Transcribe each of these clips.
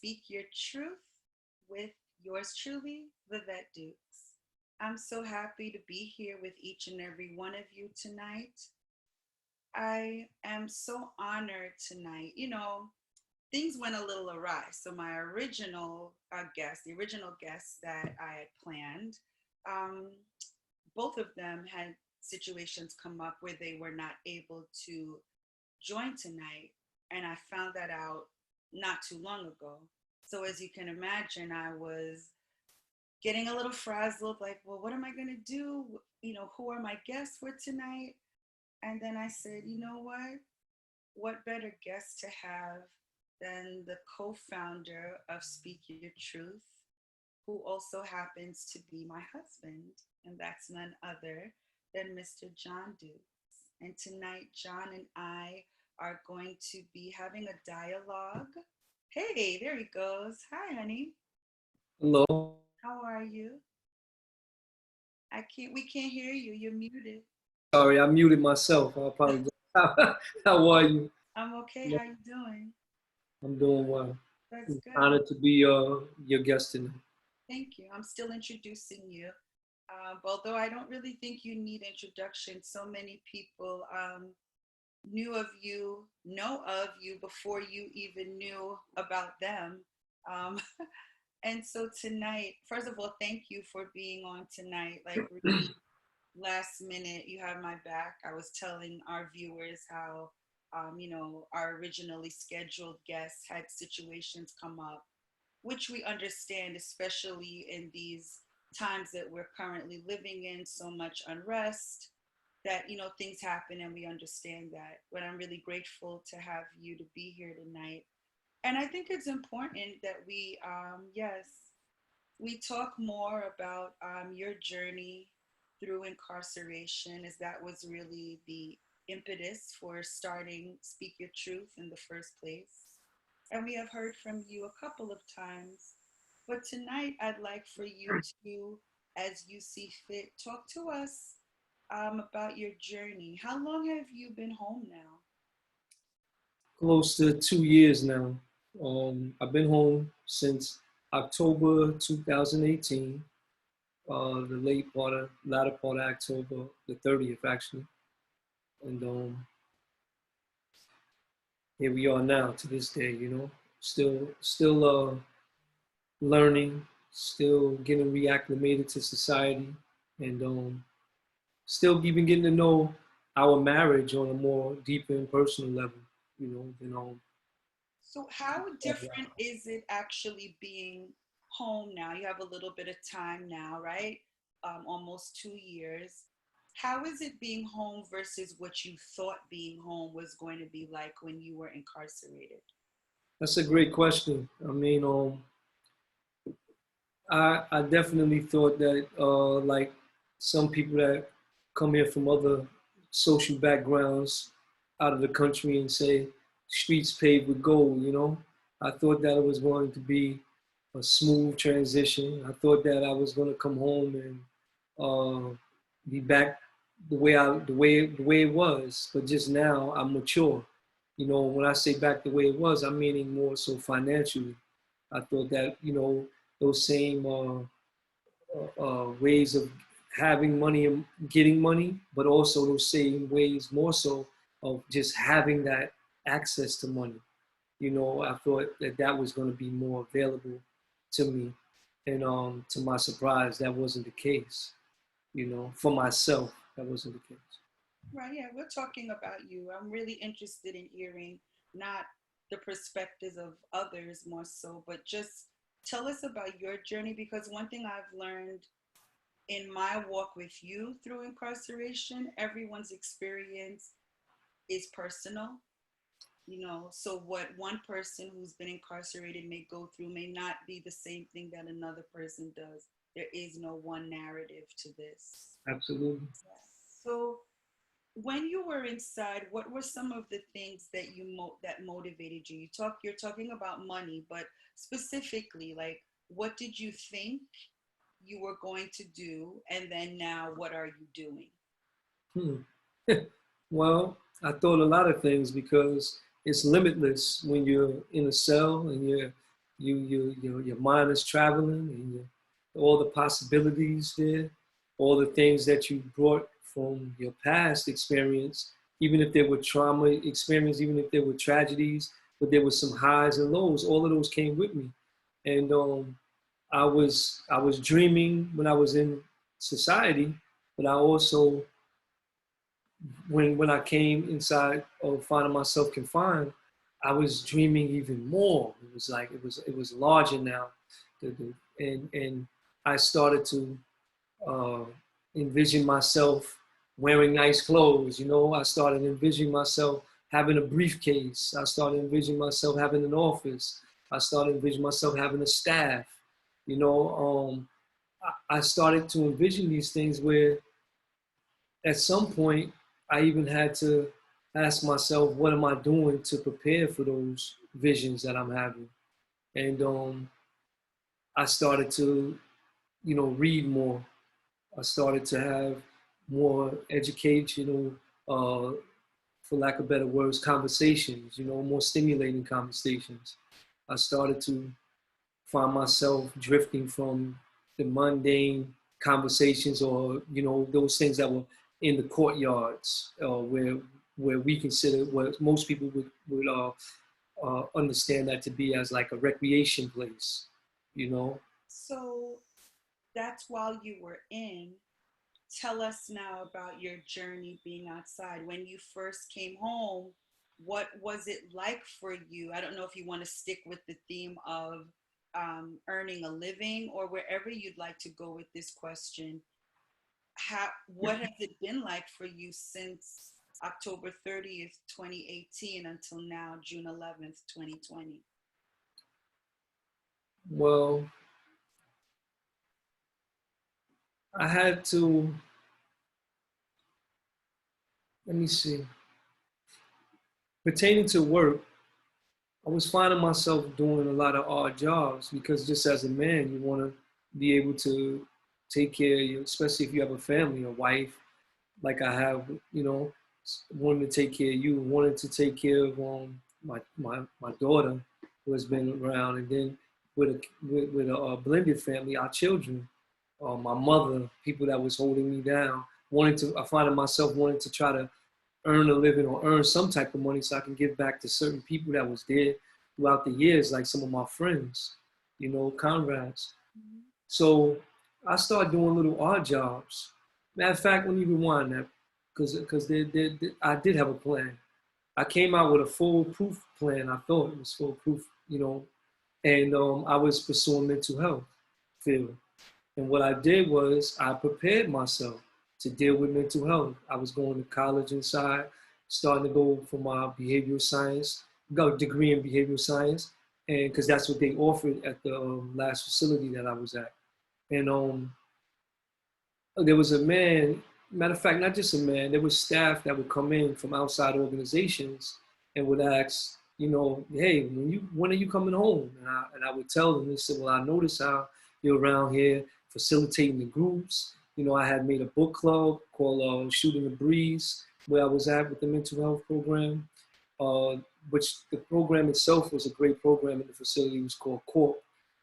Speak Your Truth with yours truly, Vivett Dukes. I'm so happy to be here with each and every one of you tonight. I am so honored tonight. Things went a little awry. So my original guest, the original guest that I had planned, um, both of them had situations come up where they were not able to join tonight. And I found that out not too long ago. So as you can imagine, I was getting a little frazzled, like, well, what am I going to do? Who are my guests for tonight? And then I said, you know what? What better guest to have than the co founder of Speak Your Truth, who also happens to be my husband? And that's none other than Mr. John Dukes. And tonight, John and I are going to be having a dialogue. Hey, there he goes. Hi, honey. Hello. How are you? We can't hear you. You're muted. Sorry, I muted myself. I apologize. How are you? I'm okay. How you doing? I'm doing well. That's I'm good. honored to be your guest tonight. Thank you. I'm still introducing you. Although I don't really think you need introduction. So many people know of you before you even knew about them. Um, and so tonight, first of all, thank you for being on tonight. Like really last minute, you have my back. I was telling our viewers how, our originally scheduled guests had situations come up, which we understand, especially in these times that we're currently living in, so much unrest that, things happen and we understand that. But I'm really grateful to have you to be here tonight. And I think it's important that yes, we talk more about your journey through incarceration, as that was really the impetus for starting Speak Your Truth in the first place. And we have heard from you a couple of times. But tonight, I'd like for you to, as you see fit, talk to us about your journey. How long have you been home now? Close to 2 years now. I've been home since October 2018. The latter part of October, the 30th actually, and here we are now to this day. Still learning, still getting reacclimated to society, and still even getting to know our marriage on a more deeper and personal level, than So, how different is it actually being home now? You have a little bit of time now, right? Almost 2 years. How is it being home versus what you thought being home was going to be like when you were incarcerated? That's a great question. I mean, I definitely thought that like some people that come here from other social backgrounds out of the country and say streets paved with gold. I thought that it was going to be a smooth transition. I thought that I was going to come home and be back the way it was. But just now I'm mature. When I say back the way it was, I'm meaning more so financially. I thought that those same ways of having money and getting money, but also those same ways more so of just having that access to money. I thought that that was going to be more available to me, and to my surprise, that wasn't the case. For myself, that wasn't the case. Right, yeah, we're talking about you. I'm really interested in hearing not the perspectives of others more so, but just tell us about your journey, because one thing I've learned in my walk with you through incarceration, everyone's experience is personal. So what one person who's been incarcerated may go through may not be the same thing that another person does. There is no one narrative to this. Absolutely. So when you were inside, what were some of the things that that motivated you? You're talking about money, but specifically, like, what did you think you were going to do, and then now what are you doing? Hmm. Well, I thought a lot of things because it's limitless when you're in a cell and your mind is traveling, and all the possibilities there, all the things that you brought from your past experience, even if there were trauma experience, even if there were tragedies, but there was some highs and lows. All of those came with me, and I was dreaming when I was in society, but I also when I came inside of finding myself confined, I was dreaming even more. It was like it was larger now, and I started to uh, envision myself wearing nice clothes. I started envisioning myself having a briefcase. I started envisioning myself having an office. I started envisioning myself having a staff. You know, I started to envision these things where at some point, I even had to ask myself, what am I doing to prepare for those visions that I'm having? And I started to, read more. I started to have more educational, for lack of better words, conversations, more stimulating conversations. I started to find myself drifting from the mundane conversations, or those things that were in the courtyards, where we consider what most people would understand that to be as like a recreation place, you know. So that's while you were in. Tell us now about your journey being outside. When you first came home, what was it like for you? I don't know if you want to stick with the theme of earning a living or wherever you'd like to go with this question. What has it been like for you since October 30th, 2018 until now, June 11th, 2020? Well, I had to, let me see, pertaining to work, I was finding myself doing a lot of odd jobs because just as a man, you want to be able to take care of you, especially if you have a family, a wife, like I have, wanting to take care of you, wanting to take care of my daughter who has been around, and then with a blended family, our children, my mother, people that was holding me down, I finding myself wanting to try to earn a living or earn some type of money so I can give back to certain people that was there throughout the years, like some of my friends, comrades. Mhm. So I started doing little odd jobs. Matter of fact, let me rewind that because I did have a plan. I came out with a foolproof plan. I thought it was foolproof, and I was pursuing mental health field. And what I did was I prepared myself to deal with mental health. I was going to college inside, starting to go for my behavioral science, got a degree in behavioral science, and because that's what they offered at the last facility that I was at. And there was a man, matter of fact, not just a man, there was staff that would come in from outside organizations and would ask, hey, when are you coming home? And I would tell them, they said, well, I noticed how you're around here facilitating the groups. I had made a book club called Shooting the Breeze, where I was at with the mental health program, uh, which the program itself was a great program in the facility. It was called CORP,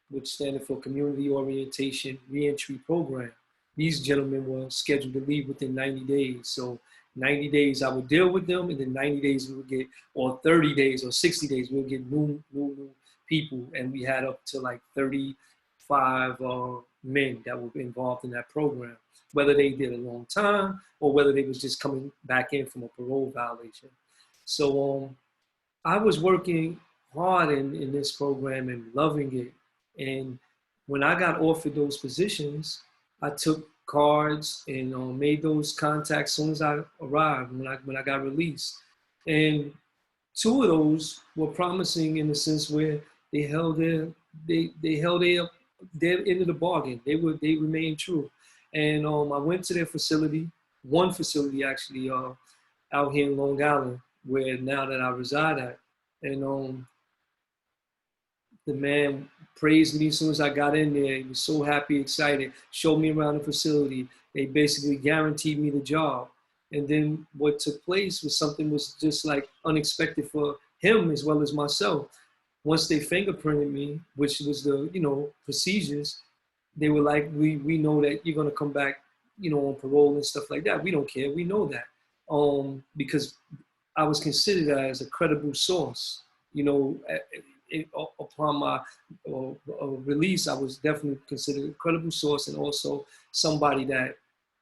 which standed for Community Orientation Reentry Program. These gentlemen were scheduled to leave within 90 days. So 90 days I would deal with them, and then 90 days we would get, or 30 days or 60 days, we would get new people. And we had up to like 35 men that were involved in that program, whether they did a long time or whether they was just coming back in from a parole violation. So I was working hard in this program and loving it. And when I got offered those positions, I took cards and made those contacts as soon as I arrived, when I got released. And two of those were promising in the sense where they held their end of the bargain. They remained true. And I went to their facility, one facility actually, out here in Long Island, where now that I reside at. And the man praised me as soon as I got in there. He was so happy, excited, showed me around the facility. They basically guaranteed me the job. And then what took place was something was just like unexpected for him as well as myself. once they fingerprinted me, which was the, procedures, they were like, we know that you're gonna come back, on parole and stuff like that. We don't care. We know that. Because I was considered as a credible source. Upon my release, I was definitely considered a credible source, and also somebody that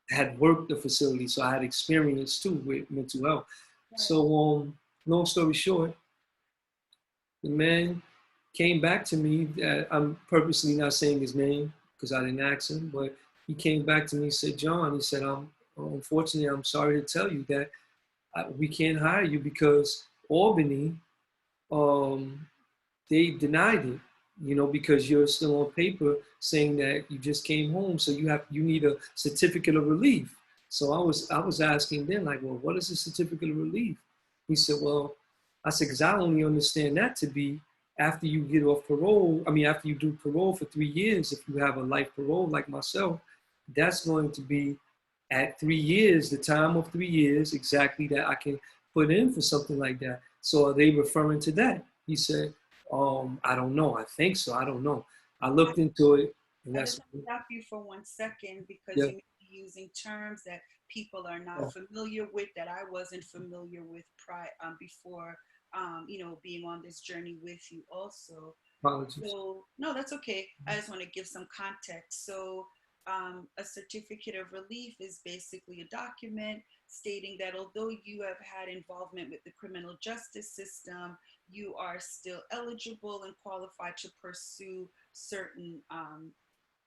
had worked the facility, so I had experience too with mental health. Right. So, long story short, the man came back to me. I'm purposely not saying his name because I didn't ask him, but he came back to me and said, John, he said, unfortunately, I'm sorry to tell you that we can't hire you because Albany, um, they denied it, because you're still on paper saying that you just came home, so you need a certificate of relief. So I was asking then, like, well, what is a certificate of relief? He said, well, I said, because I only understand that to be after you get off parole. I mean, after you do parole for 3 years, if you have a life parole like myself, that's going to be at 3 years, the time of 3 years exactly that I can put in for something like that. So are they referring to that? He said, I don't know. I think so. I don't know. I I, looked into it, and I that's just want to stop you for 1 second because yeah. you may be using terms that people are not familiar with, that I wasn't familiar with before, being on this journey with you also. Apologies. So, no, that's okay. I just want to give some context. So, a certificate of relief is basically a document stating that although you have had involvement with the criminal justice system, you are still eligible and qualified to pursue certain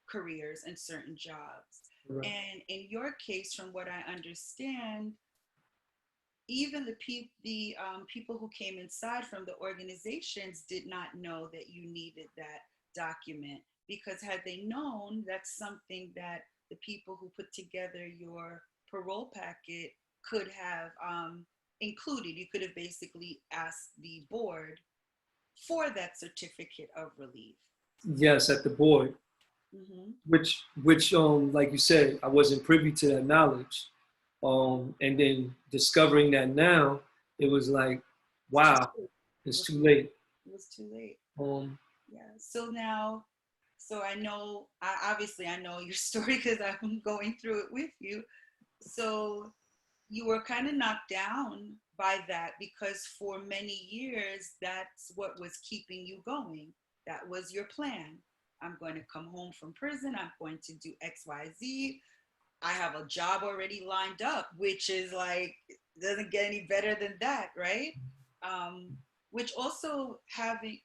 careers and certain jobs. Right. And in your case, from what I understand, even the people who came inside from the organizations did not know that you needed that document, because had they known, that's something that the people who put together your parole packet could have included. You could have basically asked the board for that certificate of relief. Yes, at the board, Mm-hmm. which like you said, I wasn't privy to that knowledge. And then discovering that now, it was like, It's too wow, late. It it's was, too late. it was too late. Um, Yeah. So now, so I know, obviously I know your story because I'm going through it with you. So you were kind of knocked down by that because for many years, that's what was keeping you going. That was your plan. I'm going to come home from prison. I'm going to do XYZ. I have a job already lined up, which is like, doesn't get any better than that, right? Um, which also having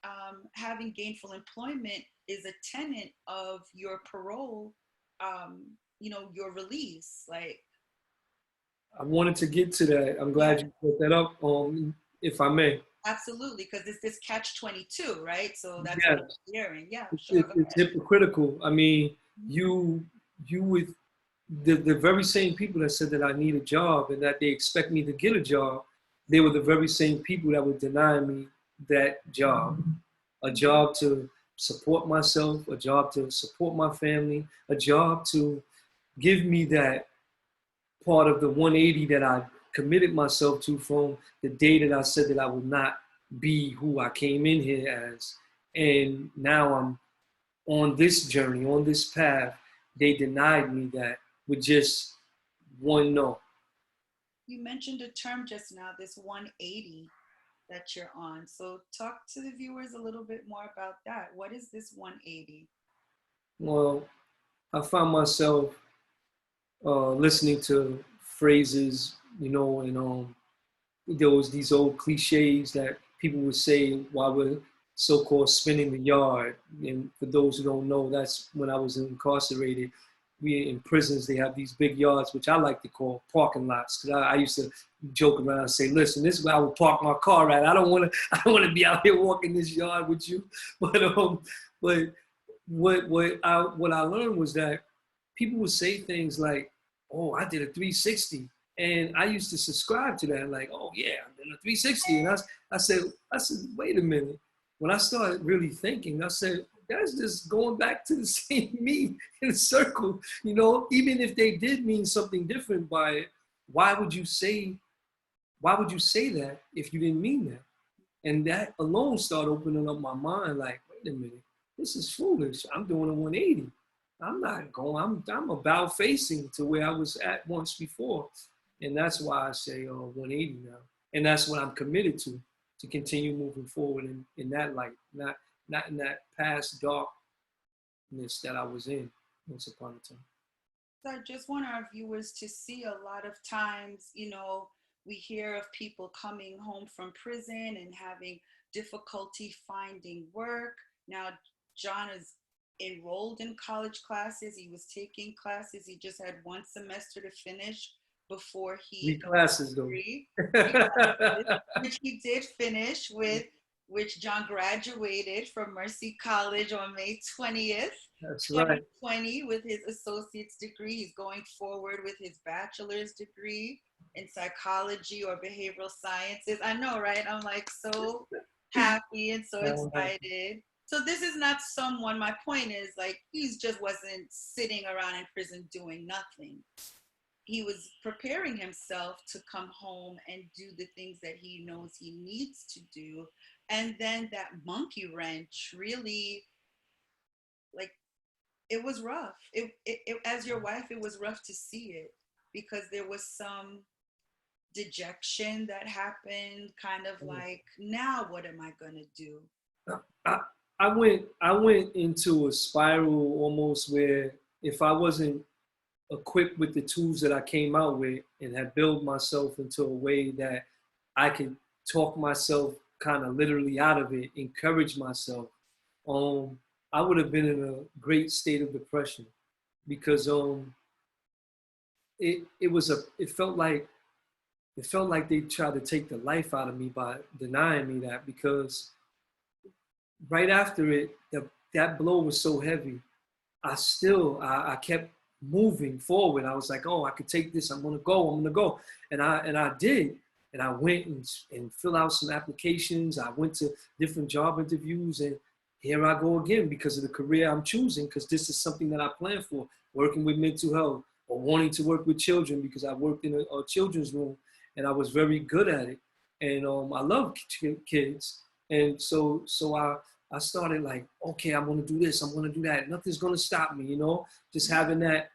gainful employment is a tenet of your parole, your release. Like, I wanted to get to that. I'm yeah, glad you put that up. If I may. absolutely, because it's this catch 22, right? So that's what I'm Yes. hearing. Yeah, sure, It, go it's ahead. hypocritical. I mean, Mhm. you with the very same people that said that I need a job and that they expect me to get a job, they were the very same people that would deny me that job, a job to support myself, a job to support my family, a job to give me that part of the 180 that I committed myself to from the day that I said that I would not be who I came in here as. And now I'm on this journey, on this path. They denied me that with just one no. You mentioned a term just now, this 180 that you're on. So talk to the viewers a little bit more about that. What is this 180? Well, I found myself listening to phrases, and there was these old cliches that people would say while we're so-called spinning the yard. And for those who don't know, that's when I was incarcerated. We in prisons, they have these big yards, which I like to call parking lots. Cause I used to joke around and say, listen, this is where I would park my car at. I don't want to, I don't want to be out here walking this yard with you. But what I learned was that people would say things like, oh, I did a 360. And I used to subscribe to that, like, oh yeah, I did a 360. And I said, wait a minute. When I started really thinking, I said, that's just going back to the same me in a circle. Even if they did mean something different by it, why would you say why would you say that if you didn't mean that? And that alone started opening up my mind, like, wait a minute, this is foolish. I'm doing a 180. I'm not going, I'm about facing to where I was at once before. And that's why I say 180 now. And that's what I'm committed to continue moving forward in that light, not in that past darkness that I was in once upon a time. So I just want our viewers to see a lot of times, we hear of people coming home from prison and having difficulty finding work. Now, John is enrolled in college classes. He was taking classes. He just had one semester to finish before he Three got his classes though. degree, three classes, which he did finish with, which John graduated from Mercy College on May 20th. That's right. 2020 with his associate's degree. He's going forward with his bachelor's degree in psychology or behavioral sciences. I know, right? I'm like so happy and so excited. So this is not someone, my point is like, he's just wasn't sitting around in prison doing nothing. He was preparing himself to come home and do the things that he knows he needs to do. And then that monkey wrench really, like, it was rough. As your wife, it was rough to see it because there was some dejection that happened, kind of like, now what am I gonna do? I, I went into a spiral almost where if I wasn't equipped with the tools that I came out with and had built myself into a way that I could talk myself kind of literally out of it, encourage myself, um, I would have been in a great state of depression because it felt like they tried to take the life out of me by denying me that because right after it, that blow was so heavy. I kept moving forward. I was like, oh, I could take this. I'm gonna go, and I did, and I went and filled out some applications. I went to different job interviews, and here I go again because of the career I'm choosing. Because this is something that I planned for, working with mental health or wanting to work with children because I worked in a children's room and I was very good at it, and I love kids, and so I started like, okay, I'm gonna do this, I'm gonna do that. Nothing's gonna stop me, just having that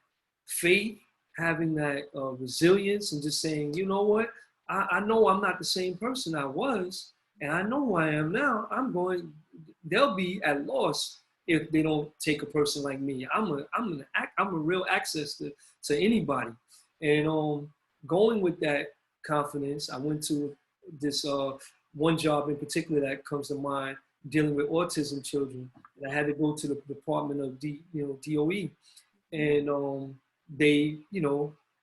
faith, having that resilience, and just saying, you know what, I know I'm not the same person I was, and I know who I am now. They'll be at loss if they don't take a person like me. I'm a real access to anybody, and going with that confidence, I went to this one job in particular that comes to mind, dealing with autism children. And I had to go to the Department of DOE, and they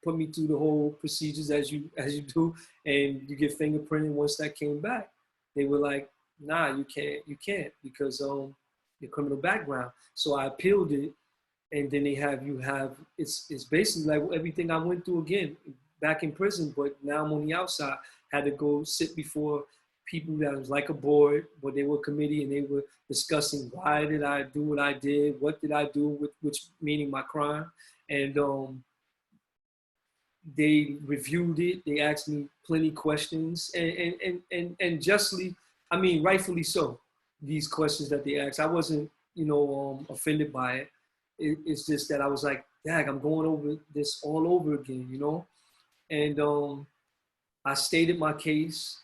put me through the whole procedures as you do, and you get fingerprinted. Once that came back, they were like, nah, you can't because your criminal background. So I appealed it, and then they have it's basically like everything I went through again back in prison, but now I'm on the outside. Had to go sit before people that was like a board, but they were a committee, and they were discussing why did I do what I did, what did I do, with which meaning my crime, and they reviewed it. They asked me plenty questions, and justly, I mean, rightfully so. These questions that they asked, I wasn't offended by it. It's just that I was like, dag, I'm going over this all over again. And I stated my case.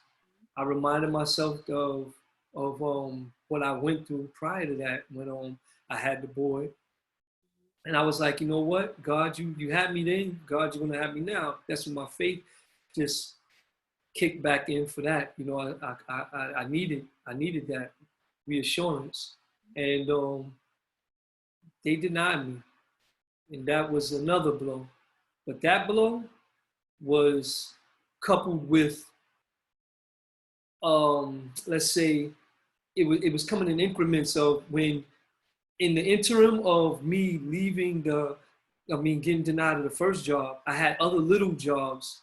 I reminded myself of what I went through prior to that when I had the boy. And I was like, you know what, God, you had me then. God, you're gonna have me now. That's when my faith just kicked back in for that. I needed that reassurance, and they denied me, and that was another blow. But that blow was coupled with, let's say, it was coming in increments of when, in the interim of me getting denied of the first job, I had other little jobs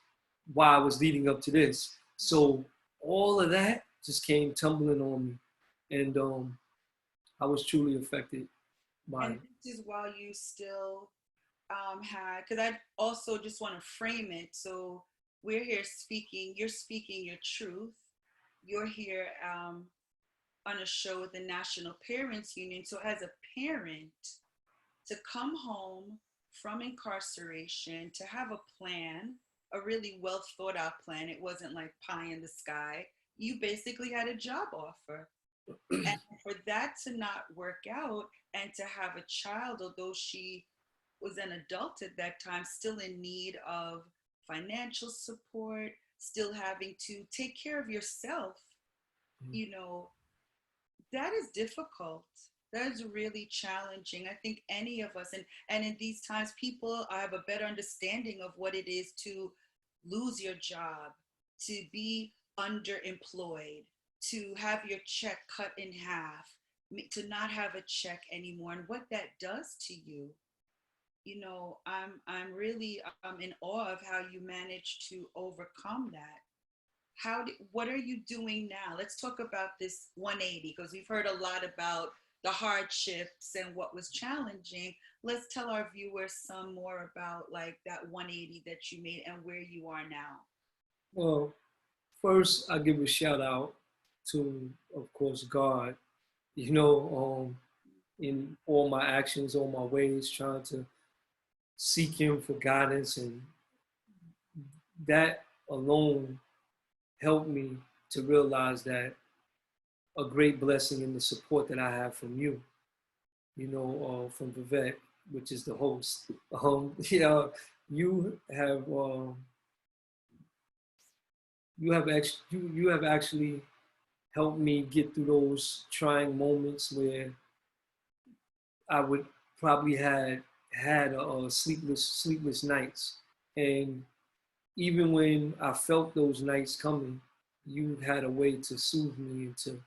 while I was leading up to this. So all of that just came tumbling on me, and I was truly affected by And it. this is while you still had, because I also just want to frame it. So we're here speaking, you're speaking your truth, you're here on a show with the National Parents Union. So, as a parent, to come home from incarceration, to have a plan, a really well thought out plan, it wasn't like pie in the sky. You basically had a job offer. And for that to not work out and to have a child, although she was an adult at that time, still in need of financial support, still having to take care of yourself, you know, that is difficult. That is really challenging. I think any of us, and in these times, people have a better understanding of what it is to lose your job, to be underemployed, to have your check cut in half, to not have a check anymore, and what that does to you. I'm really in awe of how you managed to overcome that. What are you doing now? Let's talk about this 180, because we've heard a lot about the hardships and what was challenging. Let's tell our viewers some more about like that 180 that you made and where you are now. Well, first, I give a shout out to, of course, God. You know, in all my actions, all my ways, trying to seek Him for guidance, and that alone helped me to realize that a great blessing in the support that I have from you. From Vivett, which is the host. Yeah, you have you have actually helped me get through those trying moments where I would probably had sleepless nights, and even when I felt those nights coming, you had a way to soothe me and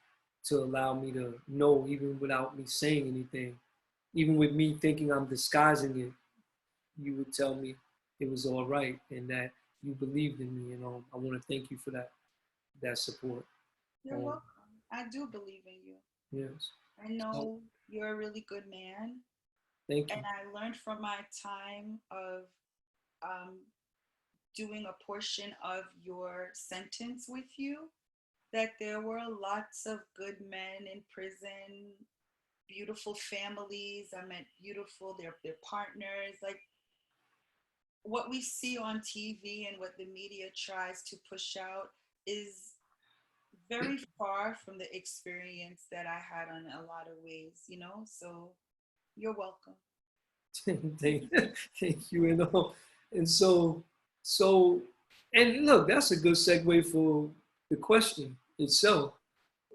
to allow me to know, even without me saying anything, even with me thinking I'm disguising it, you would tell me it was all right and that you believed in me. And I want to thank you for that support. You're Um, welcome. I do believe in you. yes. I So, know you're a really good man. thank And you. I learned from my time of um, doing a portion of your sentence with you that there were lots of good men in prison, beautiful families. I met beautiful their partners. Like what we see on TV and what the media tries to push out is very far from the experience that I had on a lot of ways. So you're welcome. thank, thank you. And so, and look, that's a good segue for the question itself.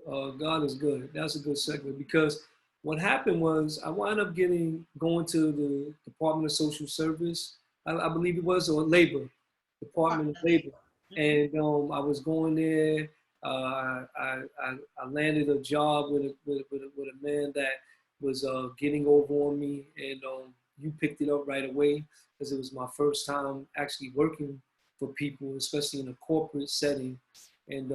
God is good. That's a good segue because what happened was I wound up going to the Department of Social Service. I believe it was, or Labor, Department of Department of Labor, Labor. Hmm. and I was going there. I landed a job with a man that was getting over on me, and you picked it up right away because it was my first time actually working for people, especially in a corporate setting, and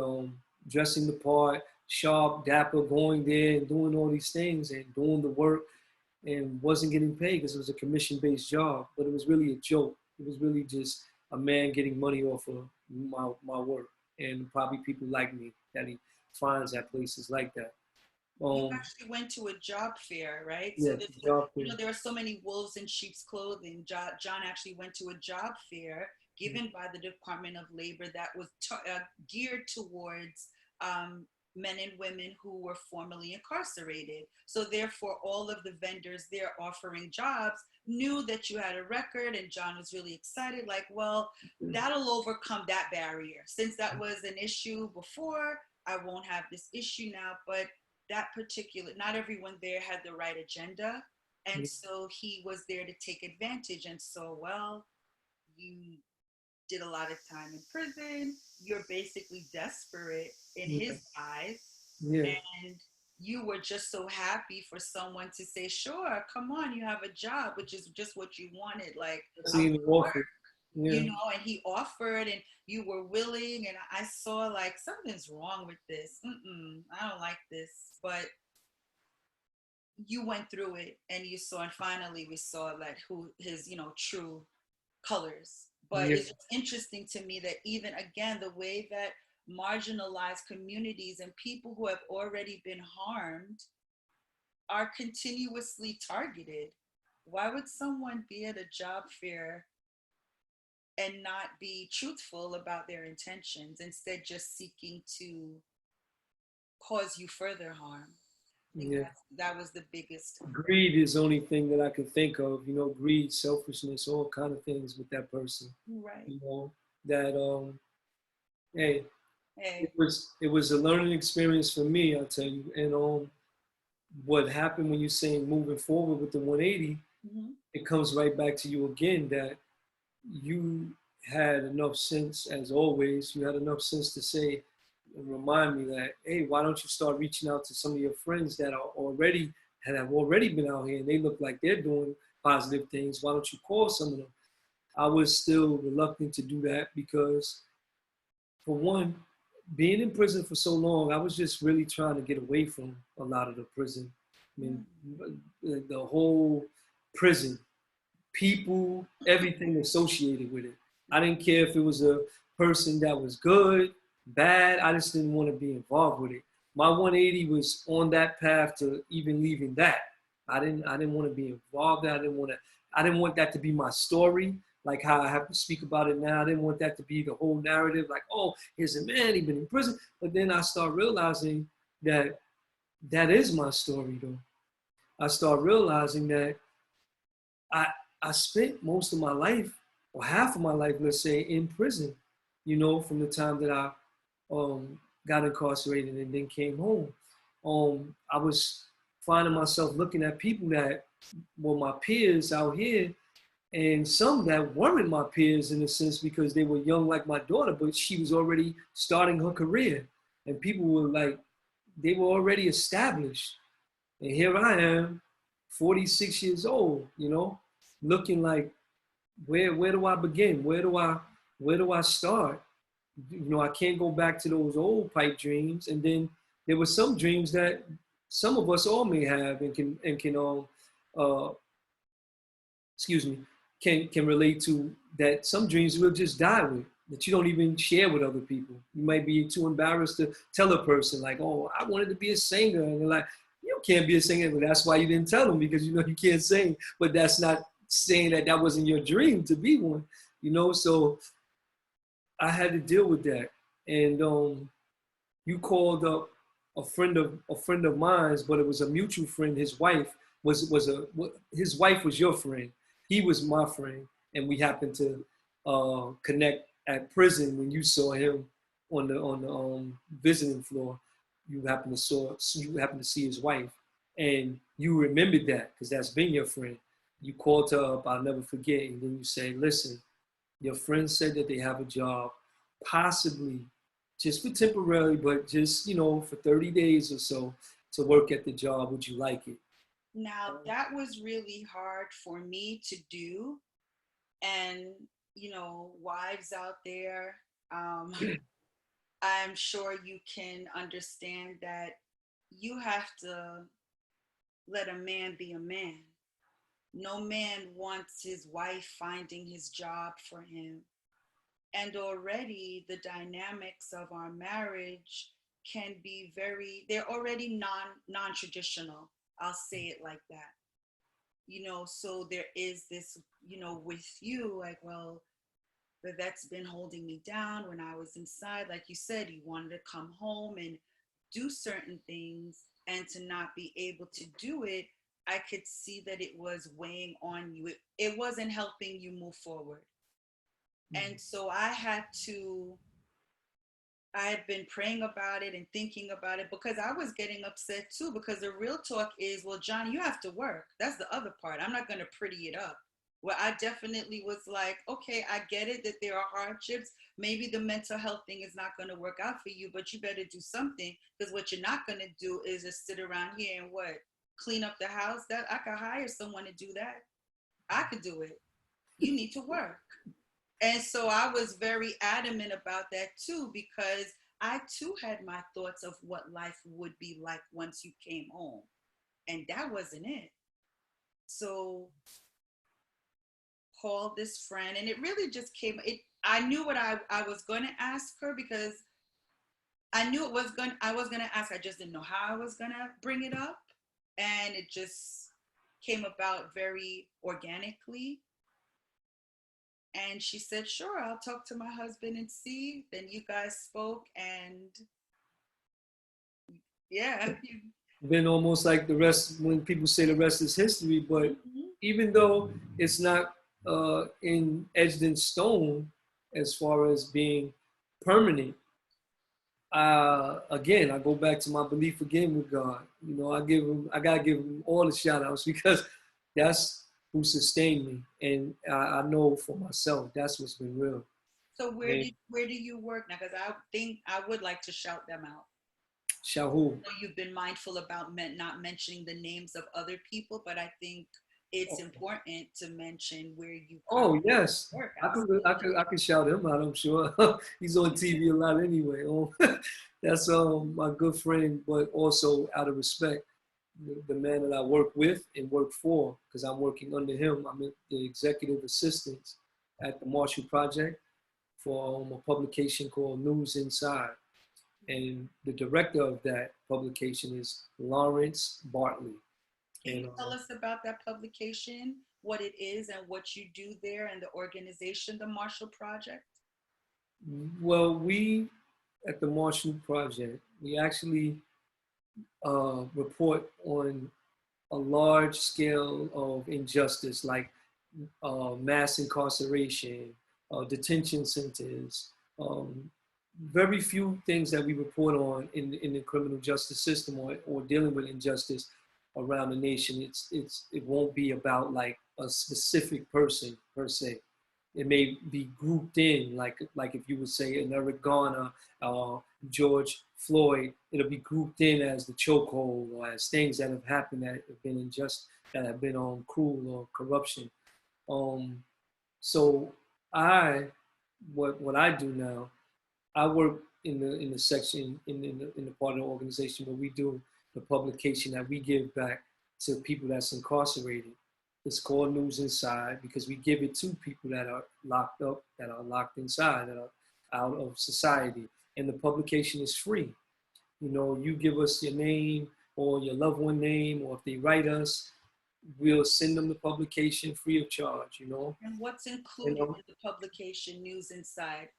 dressing the part, sharp, dapper, going there and doing all these things and doing the work, and wasn't getting paid because it was a commission-based job, but it was really a joke. It was really just a man getting money off of my work, and probably people like me that he finds at places like that. You Um, actually went to a job fair, right? So yeah, this was, job thing. there are so many wolves in sheep's clothing. John actually went to a job fair given by the Department of Labor that was geared towards um, men and women who were formerly incarcerated. So therefore, all of the vendors there offering jobs knew that you had a record, and John was really excited. Like, well, that'll overcome that barrier. Since that was an issue before, I won't have this issue now. But that particular, not everyone there had the right agenda. And so he was there to take advantage. And so, well, you did a lot of time in prison. You're basically desperate in Yeah, his eyes. yeah. And you were just so happy for someone to say, sure, come on, you have a job, which is just what you wanted. Like, That's I want even to work, awful. Yeah, and he offered and you were willing. And I saw like something's wrong with this. I don't like this. But you went through it and you saw, and finally we saw like who his true colors. But yeah, it's just interesting to me that even again the way that marginalized communities and people who have already been harmed are continuously targeted. Why would someone be at a job fair and not be truthful about their intentions, instead just seeking to cause you further harm? I think Yeah. that was the biggest. Greed is the only thing that I can think of. You know, greed, selfishness, all kind of things with that person. Right. You know, that hey, Hey. it was a learning experience for me, I'll tell you. And what happened when you saying moving forward with the 180, Mm-hmm. it comes right back to you again that you had enough sense, as always, you had enough sense to say and remind me that, hey, why don't you start reaching out to some of your friends that are already have already been out here and they look like they're doing positive things. Why don't you call some of them? I was still reluctant to do that because, for one, being in prison for so long, I was just really trying to get away from a lot of the prison. I mean, the whole prison, people, everything associated with it. I didn't care if it was a person that was good, bad. I just didn't want to be involved with it. My 180 was on that path to even leaving that. I didn't want to be involved. I didn't want that to be my story, like how I have to speak about it now. I didn't want that to be the whole narrative, like, oh, here's a man, he's been in prison. But then I start realizing that that is my story though. I start realizing that I I spent most of my life, or half of my life, let's say, in prison. You know, from the time that I got incarcerated and then came home. I was finding myself looking at people that were my peers out here, and some that weren't my peers in a sense because they were young, like my daughter, but she was already starting her career, and people were like, they were already established. And here I am, 46 years old, you know, looking like, where do I begin? Where do I start? You know, I can't go back to those old pipe dreams. And then there were some dreams that some of us all may have and can uh excuse me, can relate to, that some dreams will just die with, that you don't even share with other people. You might be too embarrassed to tell a person like, oh, I wanted to be a singer. And they're like, you can't be a singer. But that's why you didn't tell them, because you know you can't sing. But that's not saying that that wasn't your dream to be one, you know? So I had to deal with that. And you called up a friend of mine's, but it was a mutual friend. His wife was a his wife was your friend. He was my friend, and we happened to connect at prison when you saw him on the visiting floor. You happened to see his wife, and you remembered that because that's been your friend. You called her up. I'll never forget, and then you say, "Listen, your friend said that they have a job, possibly just for temporary, but just, you know, for 30 days or so to work at the job. Would you like it?" Now, that was really hard for me to do. And, wives out there, um, I'm sure you can understand that you have to let a man be a man. No man wants his wife finding his job for him. And already the dynamics of our marriage can be they're already non-traditional. I'll say it like that. So there is this, with you, like, well, that's been holding me down when I was inside. Like you said, you wanted to come home and do certain things, and to not be able to do it, I could see that it was weighing on you. It wasn't helping you move forward. And so I had been praying about it and thinking about it, because I was getting upset too. Because the real talk is, well, Johnny, you have to work. That's the other part. I'm not going to pretty it up. Well, I definitely was like, okay, I get it that there are hardships. Maybe the mental health thing is not going to work out for you, but you better do something, because what you're not going to do is just sit around here and clean up the house. That I could hire someone to do that. I could do it. You need to work. And so I was very adamant about that too, because I too had my thoughts of what life would be like once you came home. And that wasn't it. So called this friend, and it really just came, I knew what I was going to ask her, because I knew I was gonna ask. I just didn't know how I was gonna bring it up, and it just came about very organically. And she said, "Sure, I'll talk to my husband and see." Then you guys spoke, and yeah. Been almost like the rest when people say the rest is history. But Mhm. even though it's not in etched in stone as far as being permanent, again, I go back to my belief again with God. You know, I gotta give him all the shout outs because that's who sustained me. And I know for myself, that's what's been real. So And where do you work now? Because I think I would like to shout them out. Shahu. I know you've been mindful about not mentioning the names of other people, but I think it's important to mention where you Oh currently yes, work. I could shout him out. I'm sure he's on TV a lot anyway. Oh, that's my good friend, but also out of respect, the man that I work with and work for, because I'm working under him. I'm the executive assistant at the Marshall Project for a publication called News Inside, and the director of that publication is Lawrence Bartley. Can And you tell us about that publication, what it is, and what you do there, and the organization, the Marshall Project? well, we at the Marshall Project, we actually report on a large scale of injustice like mass incarceration, detention centers, um, very few things that we report on in the criminal justice system or dealing with injustice around the nation. It won't be about like a specific person per se. It may be grouped in, like if you would say an Eric Garner, uh, George Floyd, it'll be grouped in as the chokehold or as things that have happened that have been unjust, that have been cruel or corruption. Um, so I, what I do now, I work in the section in the part of the organization where we do the publication that we give back to people that's incarcerated. It's called News Inside because we give it to people that are locked up, that are locked inside, that are out of society. And the publication is free. You know, you give us your name or your loved one name, or if they write us, we'll send them the publication free of charge, you know. And what's You included know? in the publication News Inside?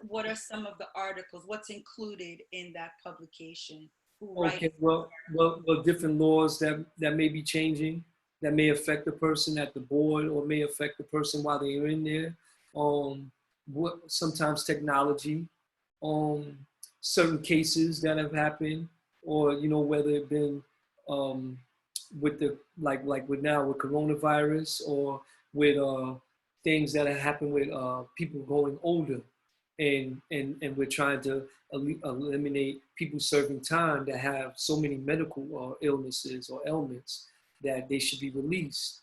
What are some of the articles? What's included in that publication? Who writes Okay, those well, different laws that may be changing, that may affect the person at the board or may affect the person while they're in there. What sometimes technology, um, certain cases that have happened, or you know whether it been um, with the like with now with coronavirus or with things that have happened with people going older, and we're trying to eliminate people serving time that have so many medical illnesses or ailments that they should be released,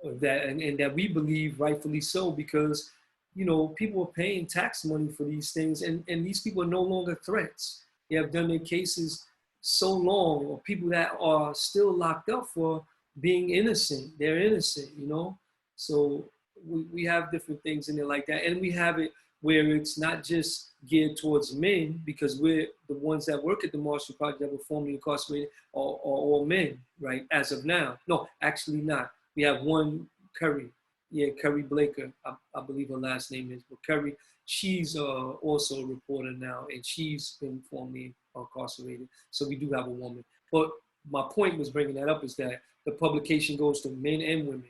or that and that we believe rightfully so because you know people are paying tax money for these things, and these people are no longer threats. They have done their cases so long, or people that are still locked up for being innocent, they're innocent, you know. So we have different things in there like that, and we have it where it's not just geared towards men because we're the ones that work at the Marshall Project that were formerly incarcerated are all men, right? As of now, no, actually not. We have one Curry, yeah, Curry Blaker, I believe her last name is, but Curry, she's also a reporter now, and she's been formerly incarcerated. So we do have a woman. But my point was bringing that up is that the publication goes to men and women.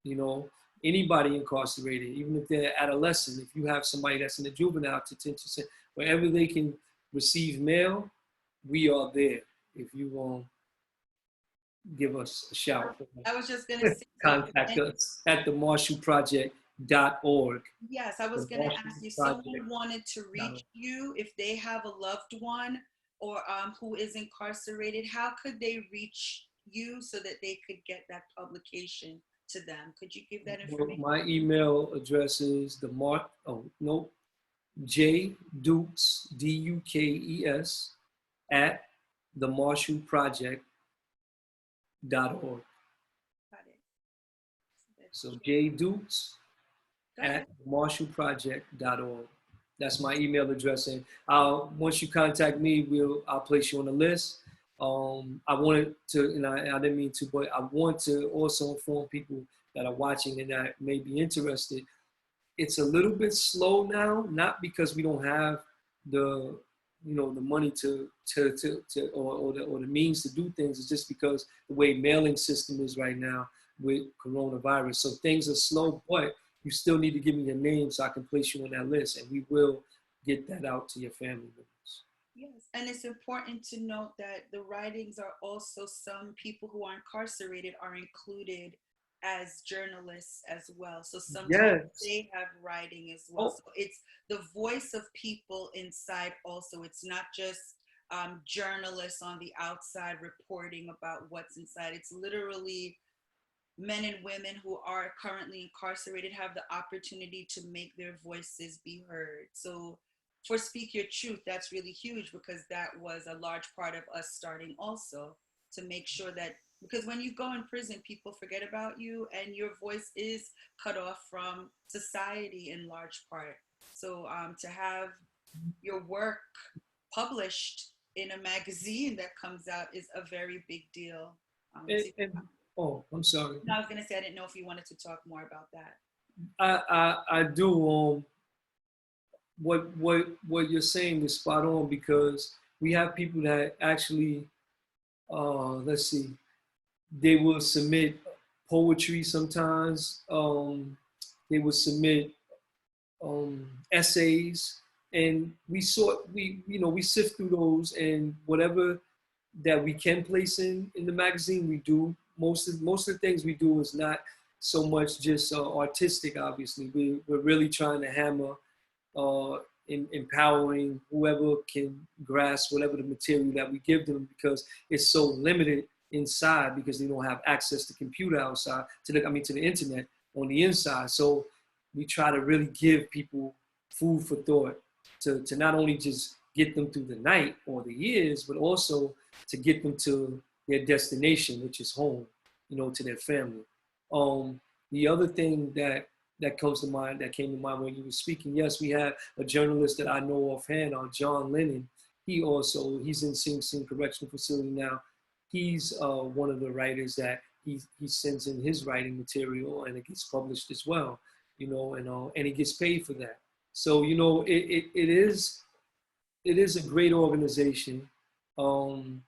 You know, anybody incarcerated, even if they're adolescent, if you have somebody that's in the juvenile detention center, wherever they can receive mail, we are there. If you want give us a shout, I was just gonna say so. contact us at the marshallproject.org. Yes, I was The going to Marshall ask you, someone Project. wanted to reach you if they have a loved one or who is incarcerated, how could they reach you so that they could get that publication to them? Could you give that Well, information? my email address is J Dukes Dukes at themarshallproject.org. Got it. So that's So J Dukes Go at ahead. marshallproject.org. That's my email address. And once you contact me, I'll place you on the list. I wanted to, and I didn't mean to, but I want to also inform people that are watching and that may be interested. It's a little bit slow now, not because we don't have the the money or the means to do things. It's just because the way mailing system is right now with coronavirus. So things are slow, but you still need to give me your name so I can place you on that list, and we will get that out to your family members. Yes, and it's important to note that the writings are also, some people who are incarcerated are included as journalists as well. So sometimes Yes. they have writing as well. Oh, So it's the voice of people inside also. It's not just journalists on the outside reporting about what's inside. It's literally men and women who are currently incarcerated have the opportunity to make their voices be heard. So for Speak Your Truth, that's really huge because that was a large part of us starting also, to make sure that, because when you go in prison, people forget about you and your voice is cut off from society in large part. So to have your work published in a magazine that comes out is a very big deal. and, and oh, I'm sorry. No, I was gonna say I didn't know if you wanted to talk more about that. I do. What you're saying is spot on because we have people that actually, let's see, they will submit poetry sometimes. They will submit essays, and we sift through those, and whatever that we can place in the magazine, we do. Most of the things we do is not so much just artistic. Obviously, we're really trying to hammer uh, empowering whoever can grasp whatever the material that we give them because it's so limited inside because they don't have access to computer outside to the internet on the inside. So we try to really give people food for thought to not only just get them through the night or the years, but also to get them to their destination, which is home, to their family. Um, the other thing that came to mind when you were speaking. Yes, we had a journalist that I know offhand, John Lennon. He's in Sing Sing Correctional Facility now. He's one of the writers that he sends in his writing material and it gets published as well, and he gets paid for that. So it is a great organization. Um,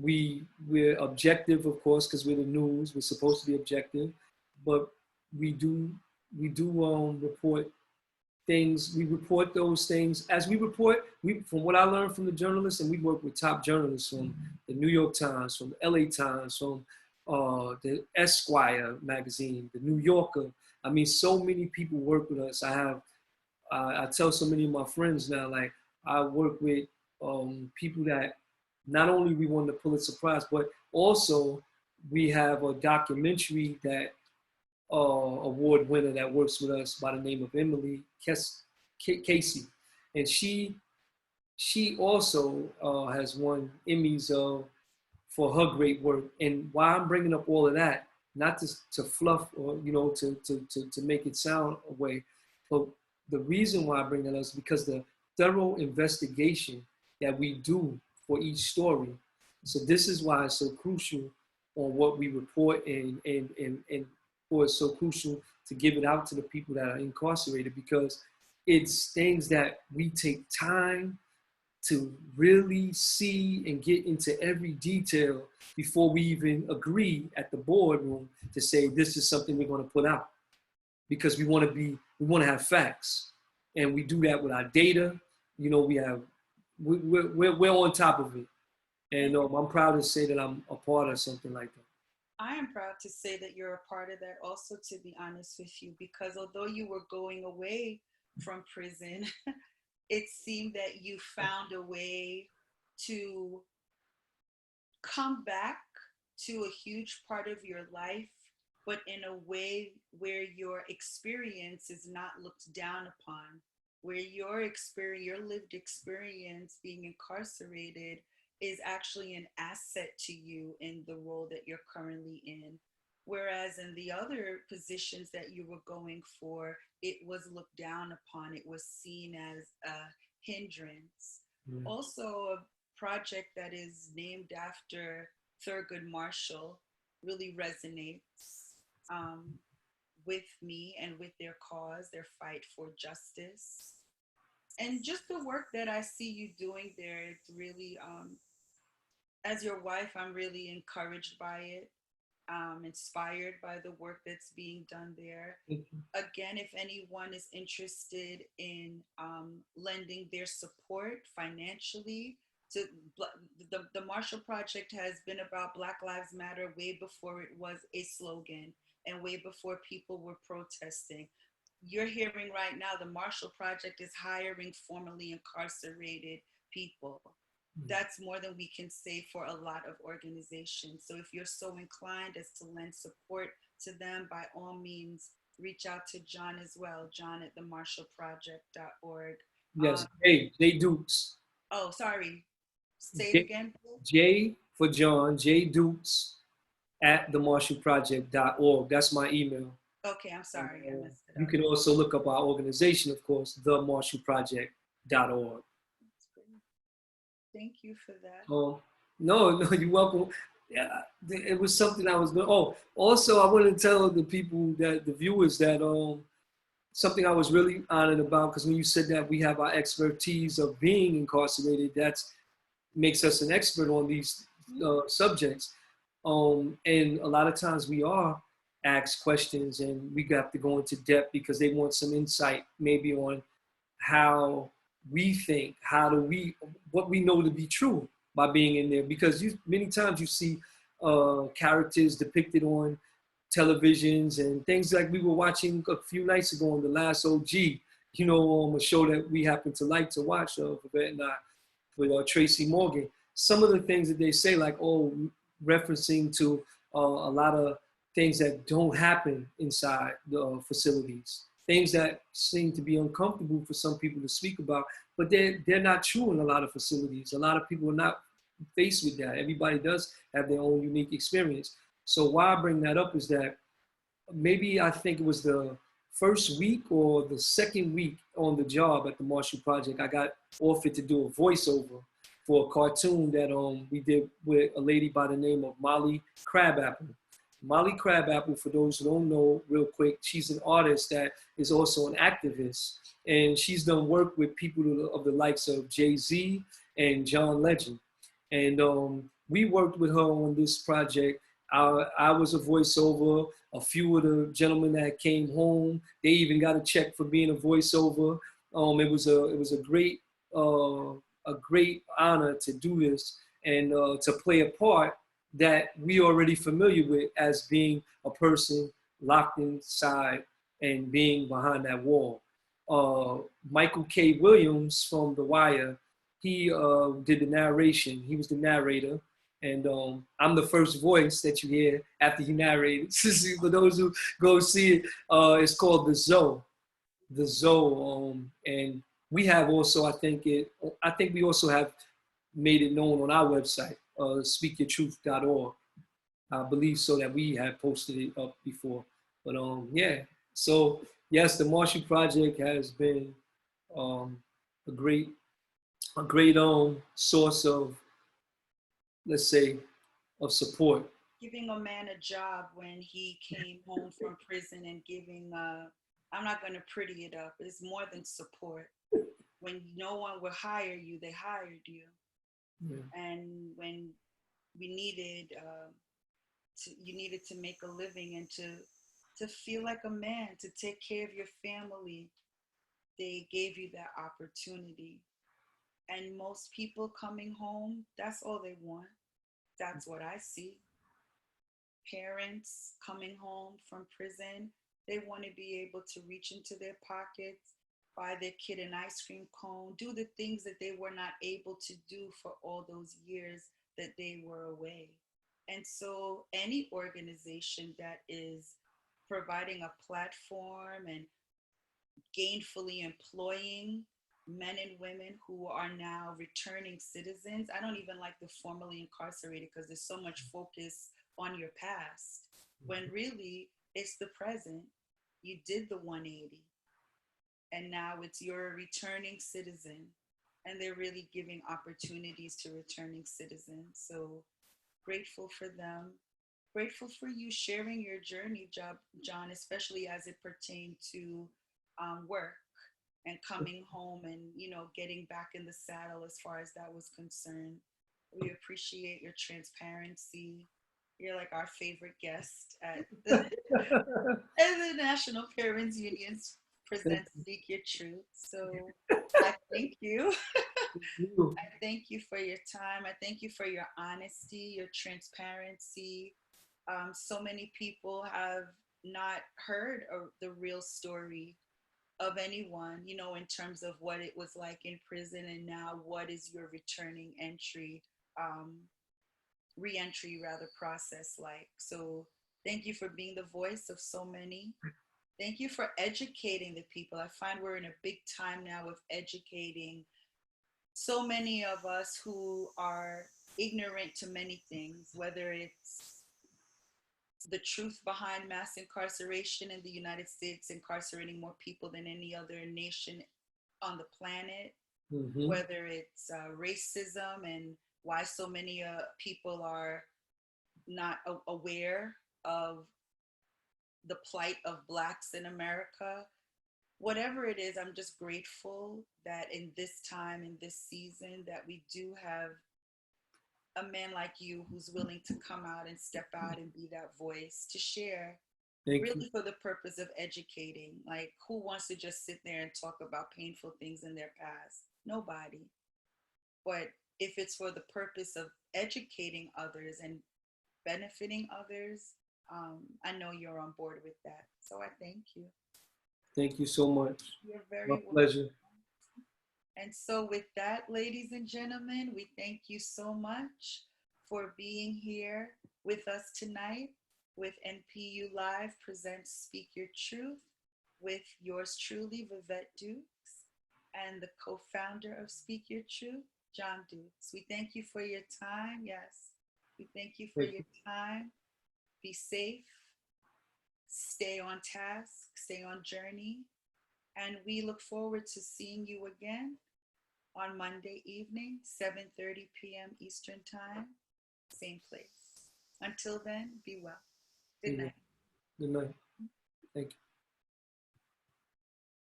we're objective, of course, because we're the news. We're supposed to be objective, but we do report things. We report those things as we report. From what I learned from the journalists, and we work with top journalists from the New York Times, from the LA Times, from the Esquire magazine, the New Yorker. I mean, so many people work with us. I tell so many of my friends now, like I work with people that not only we won the Pulitzer Prize, but also we have a documentary that award winner that works with us by the name of Emily Casey, and she also has won Emmys for her great work. And why I'm bringing up all of that, not to fluff or to make it sound a way, but the reason why I bring that up is because the thorough investigation that we do for each story. So this is why it's so crucial on what we report and or it's so crucial to give it out to the people that are incarcerated because it's things that we take time to really see and get into every detail before we even agree at the boardroom to say this is something we're going to put out because we want to have facts, and we do that with our data. We're on top of it, And and I'm proud to say that I'm a part of something like that. I am proud to say that you're a part of that also, to be honest with you, because although you were going away from prison, it seemed that you found a way to come back to a huge part of your life, but in a way where your experience is not looked down upon, where your experience, your lived experience being incarcerated is actually an asset to you in the role that you're currently in. Whereas in the other positions that you were going for, it was looked down upon, it was seen as a hindrance. Mm. Also, a project that is named after Thurgood Marshall really resonates with me and with their cause, their fight for justice. And just the work that I see you doing there, it's really, as your wife, I'm really encouraged by it, inspired by the work that's being done there. Again, if anyone is interested in lending their support financially to the Marshall Project has been about Black Lives Matter way before it was a slogan and way before people were protesting. You're hearing right now the Marshall Project is hiring formerly incarcerated people. That's more than we can say for a lot of organizations. So if you're so inclined as to lend support to them, by all means, reach out to John as well, John at themarshallproject.org. Yes, J Dukes. Oh, sorry. Say it J, again. J for John, J Dukes at themarshallproject.org. That's my email. Okay, I'm sorry. I messed it You up. can also look up our organization, of course, themarshallproject.org. That's great. Thank you for that. Oh, no, no, you're welcome. Yeah, it was something I was doing. Oh, also, I want to tell the people that the viewers that something I was really honored about because when you said that we have our expertise of being incarcerated, that's makes us an expert on these subjects. And a lot of times we are asked questions and we got to go into depth because they want some insight maybe on how we think, how do we, what we know to be true by being in there. Because you many times you see characters depicted on televisions and things like we were watching a few nights ago on The Last OG, a show that we happen to like to watch, Vivett and I, with Tracy Morgan. Some of the things that they say, like, referencing to a lot of things that don't happen inside the facilities, things that seem to be uncomfortable for some people to speak about, but they're not true in a lot of facilities. A lot of people are not faced with that. Everybody does have their own unique experience. So why I bring that up is that maybe I think it was the first week or the second week on the job at the Marshall Project, I got offered to do a voiceover for a cartoon that we did with a lady by the name of Molly Crabapple. Molly Crabapple, for those who don't know, real quick, she's an artist that is also an activist, and she's done work with people of the likes of Jay-Z and John Legend. And we worked with her on this project. I was a voiceover. A few of the gentlemen that came home, they even got a check for being a voiceover. It was a great honor to do this and to play a part that we already familiar with as being a person locked inside and being behind that wall. Michael K. Williams from The Wire, he did the narration. He was the narrator. And I'm the first voice that you hear after he narrated. For those who go see it, it's called The Zoe. The Zoe. And we have also, I think we also have made it known on our website, speakyourtruth.org. I believe so that we have posted it up before. But yeah, so yes, the Marshall Project has been um, a great source of, let's say, of support. Giving a man a job when he came home from prison and giving, I'm not going to pretty it up, it's more than support. When no one would hire you, they hired you. Yeah. And when we needed, you needed to make a living and to feel like a man, to take care of your family, they gave you that opportunity. And most people coming home, that's all they want. That's what I see. Parents coming home from prison, they want to be able to reach into their pockets, buy their kid an ice cream cone, do the things that they were not able to do for all those years that they were away. And so, any organization that is providing a platform and gainfully employing men and women who are now returning citizens. I don't even like the formerly incarcerated because there's so much focus on your past. when really it's the present. You did the 180, and now it's your returning citizen, and they're really giving opportunities to returning citizens. So grateful for them, grateful for you sharing your journey, John, especially as it pertained to work and coming home and getting back in the saddle as far as that was concerned. We appreciate your transparency. You're like our favorite guest at the National Parents Union's Thank present Speak Your Truth. So I thank you. you. I thank you for your time. I thank you for your honesty, your transparency. So many people have not heard the real story of anyone, in terms of what it was like in prison, and now what is your returning entry, um, re-entry rather, process like. So thank you for being the voice of so many. Thank you for educating the people. I find we're in a big time now of educating so many of us who are ignorant to many things, whether it's the truth behind mass incarceration in the United States, incarcerating more people than any other nation on the planet, Mm-hmm. whether it's racism and why so many people are not aware of the plight of Blacks in America. Whatever it is, I'm just grateful that in this time, in this season, that we do have a man like you who's willing to come out and step out and be that voice to share, Thank you. really for the purpose of educating. Like, who wants to just sit there and talk about painful things in their past? Nobody. But if it's for the purpose of educating others and benefiting others, I know you're on board with that. So I thank you. Thank you so much. You're My very welcome. pleasure. And so, with that, ladies and gentlemen, we thank you so much for being here with us tonight with NPU Live presents Speak Your Truth with yours truly, Vivett Dukes, and the co founder of Speak Your Truth, John Dukes. We thank you for your time. Yes, we thank you for Thank your you. time. Be safe, stay on task, stay on journey, and we look forward to seeing you again on Monday evening, 7:30 p.m. Eastern Time, same place. Until then, be well. Good Be well. night. Good night. Thank you.